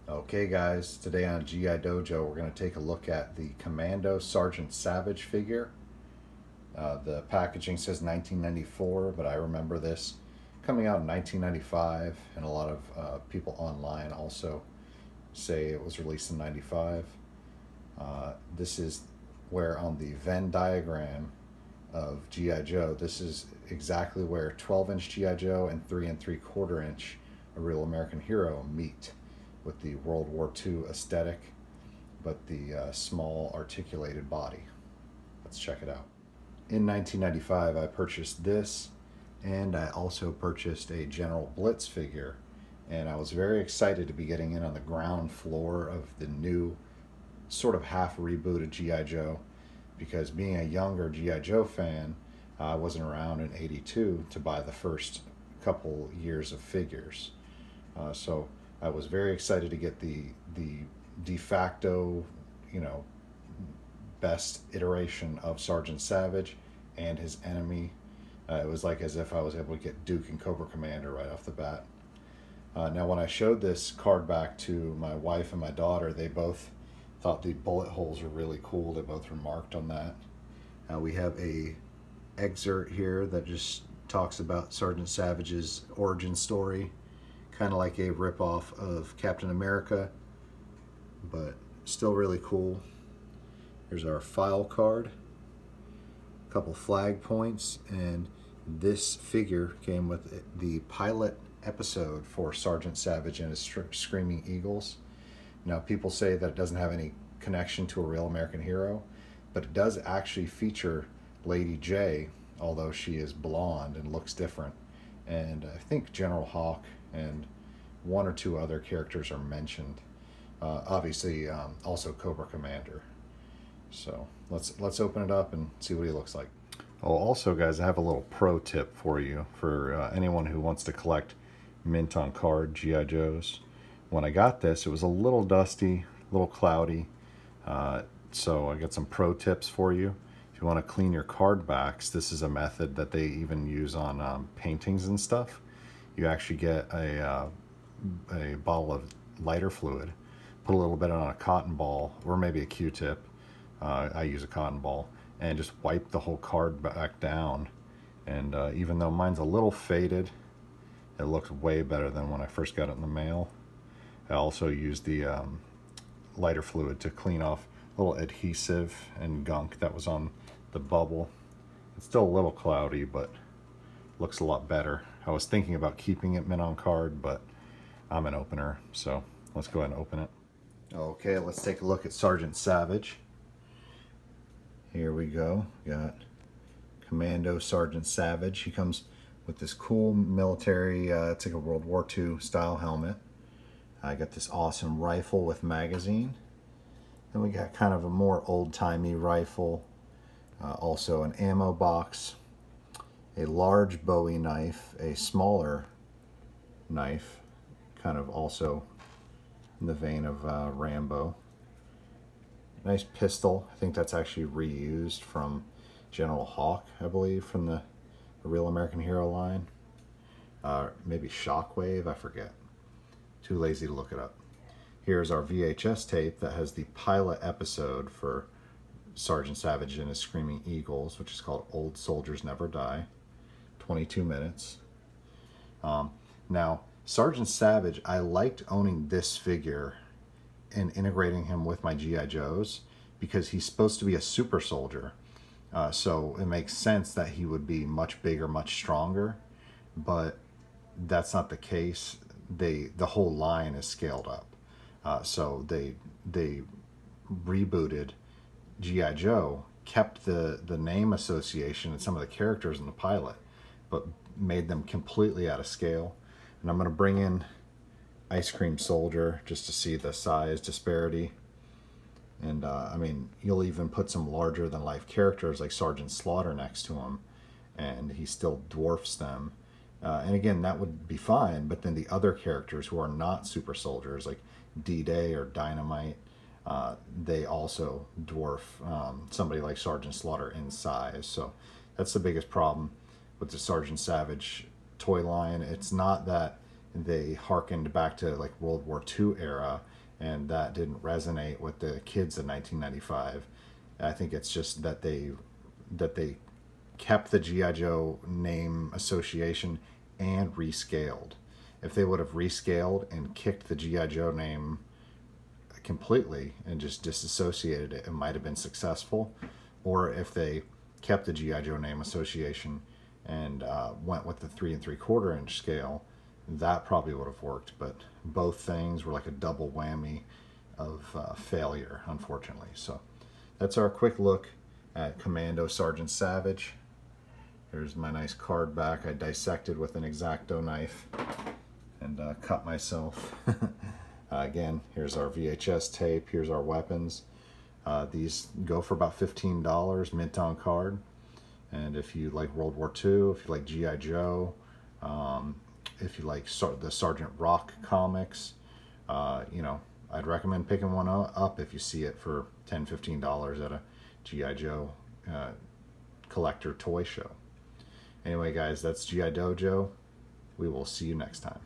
Okay guys, today on GI Dojo we're going to take a look at the Commando Sergeant Savage figure. The packaging says 1994, but I remember this coming out in 1995, and a lot of people online also say it was released in 95. This is where on the Venn diagram of GI Joe, this is exactly where 12-inch GI Joe and 3 3/4 inch A Real American Hero meet, with the World War II aesthetic, but the small articulated body. Let's check it out. In 1995, I purchased this, and I also purchased a General Blitz figure, and I was very excited to be getting in on the ground floor of the new sort of half rebooted G.I. Joe, because being a younger G.I. Joe fan, I wasn't around in '82 to buy the first couple years of figures. So I was very excited to get the de facto, you know, best iteration of Sergeant Savage and his enemy. It was like as if I was able to get Duke and Cobra Commander right off the bat. Now, when I showed this card back to my wife and my daughter, they both thought the bullet holes were really cool. They both remarked on that. We have a excerpt here that just talks about Sergeant Savage's origin story, kind of like a ripoff of Captain America, but still really cool. Here's our file card, a couple flag points, and this figure came with the pilot episode for Sergeant Savage and his Screaming Eagles. Now, people say that it doesn't have any connection to A Real American Hero, but it does actually feature Lady J, although she is blonde and looks different. And I think General Hawk and one or two other characters are mentioned. Obviously, also Cobra Commander. So let's open it up and see what he looks like. Oh, also, guys, I have a little pro tip for you for anyone who wants to collect mint on card GI Joes. When I got this, it was a little dusty, a little cloudy. So I got some pro tips for you. If you want to clean your card backs, this is a method that they even use on paintings and stuff. You actually get a bottle of lighter fluid, put a little bit on a cotton ball or maybe a Q-tip. I use a cotton ball, and just wipe the whole card back down. And even though mine's a little faded, it looks way better than when I first got it in the mail. I also used the lighter fluid to clean off a little adhesive and gunk that was on the bubble. It's still a little cloudy, but looks a lot better. I was thinking about keeping it mint on card, but I'm an opener, so let's go ahead and open it. Okay, let's take a look at Sergeant Savage. Here we go. Got Commando Sergeant Savage. He comes with this cool military, it's like a World War II style helmet. I got this awesome rifle with magazine. Then we got kind of a more old-timey rifle. Also an ammo box, a large Bowie knife, a smaller knife, kind of also in the vein of Rambo. Nice pistol. I think that's actually reused from General Hawk, I believe, from the Real American Hero line. Maybe Shockwave, I forget. Too lazy to look it up. Here's our VHS tape that has the pilot episode for Sergeant Savage and his Screaming Eagles, which is called Old Soldiers Never Die. 22 minutes. Now, Sergeant Savage, I liked owning this figure and integrating him with my G.I. Joes because he's supposed to be a super soldier. So it makes sense that he would be much bigger, much stronger, but that's not the case. The whole line is scaled up. So they rebooted G.I. Joe, kept the name association and some of the characters in the pilot, but made them completely out of scale. And I'm going to bring in Ice Cream Soldier just to see the size disparity. And I mean, you'll even put some larger than life characters like Sergeant Slaughter next to him, and he still dwarfs them. And again, that would be fine, but then the other characters who are not super soldiers, like D-Day or Dynamite, they also dwarf somebody like Sergeant Slaughter in size. So that's the biggest problem with the Sergeant Savage toy line. It's not that they hearkened back to like World War II era, and that didn't resonate with the kids in 1995. I think it's just that they kept the GI Joe name association and rescaled. If they would have rescaled and kicked the GI Joe name completely and just disassociated it, it might have been successful. Or if they kept the GI Joe name association and went with the 3 3/4 inch scale, that probably would have worked. But both things were like a double whammy of failure, unfortunately. So that's our quick look at Commando Sergeant Savage. Here's my nice card back. I dissected with an X-Acto knife and cut myself. Again, here's our VHS tape. Here's our weapons. These go for about $15, mint on card. And if you like World War II, if you like G.I. Joe, if you like the Sergeant Rock comics, I'd recommend picking one up if you see it for $10, $15 at a G.I. Joe collector toy show. Anyway, guys, that's G.I. Dojo. We will see you next time.